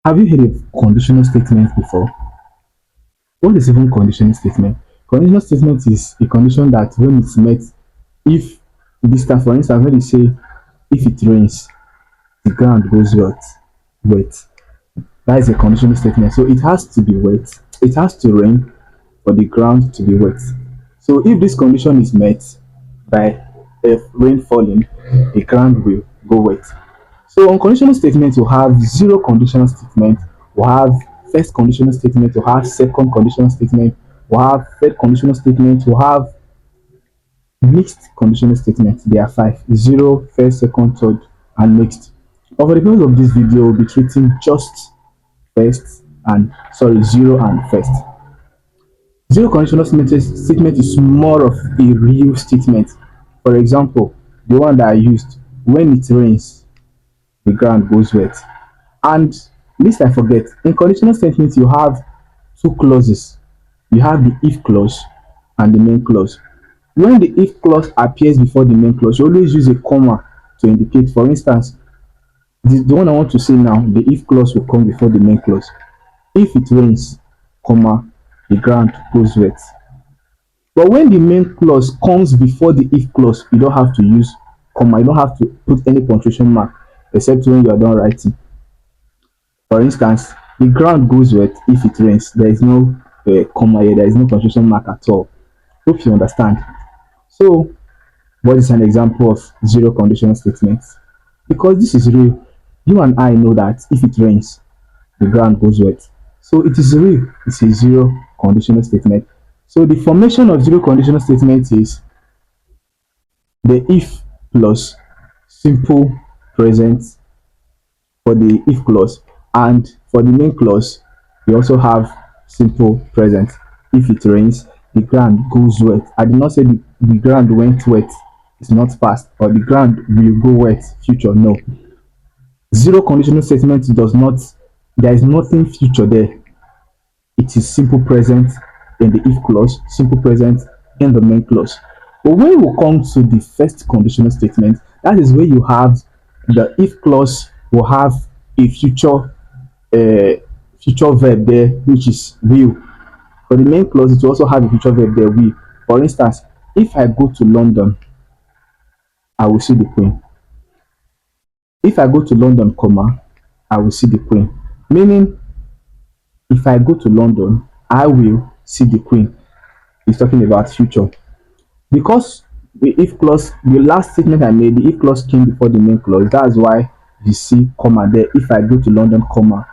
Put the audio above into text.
Have you heard of conditional statement before? What is even conditional statement? Conditional statement is a condition that when it's met, if this time, for instance, when they say if it rains, the ground goes wet. Wet. That is a conditional statement. So it has to be wet. It has to rain for the ground to be wet. So if this condition is met by rain falling, the ground will go wet. So on conditional statement, you have zero conditional statement, you have first conditional statement, you have second conditional statement, you have third conditional statement, you have mixed conditional statement. There are five: zero, first, second, third, and mixed. But for the purpose of this video, we'll be treating just first and sorry, zero and first. Zero conditional statement is more of a real statement. For example, the one that I used: when it rains, the ground goes wet. And least I forget, in conditional statements you have two clauses. You have the if clause and the main clause. When the if clause appears before the main clause, you always use a comma to indicate. For instance, the one I want to say now, the if clause will come before the main clause. If it rains, comma, the ground goes wet. But when the main clause comes before the if clause, you don't have to use comma, you don't have to put any punctuation mark except when you are done writing. For instance, the ground goes wet if it rains. There is no comma here, there is no punctuation mark at all. Hope you understand. So, what is an example of zero conditional statements? Because this is real, you and I know that if it rains, the ground goes wet. So, it is real, it's a zero conditional statement. So, the formation of zero conditional statement is the if plus simple present for the if clause, and for the main clause we also have simple present. If it rains, the ground goes wet. I did not say the ground went wet, it's not past, or the ground will go wet future. No, zero conditional statement does not, there is nothing future there. It is simple present in the if clause, simple present in the main clause. But when we come to the first conditional statement, that is where you have the if clause will have a future verb there, which is will. For the main clause, it will also have a future verb there, will. For instance, if I go to London, I will see the Queen. If I go to London, comma, I will see the Queen. Meaning, if I go to London, I will see the Queen. It's talking about future. Because the if clause, the last statement I made, the if clause came before the main clause. That's why you see comma there. If I go to London, comma,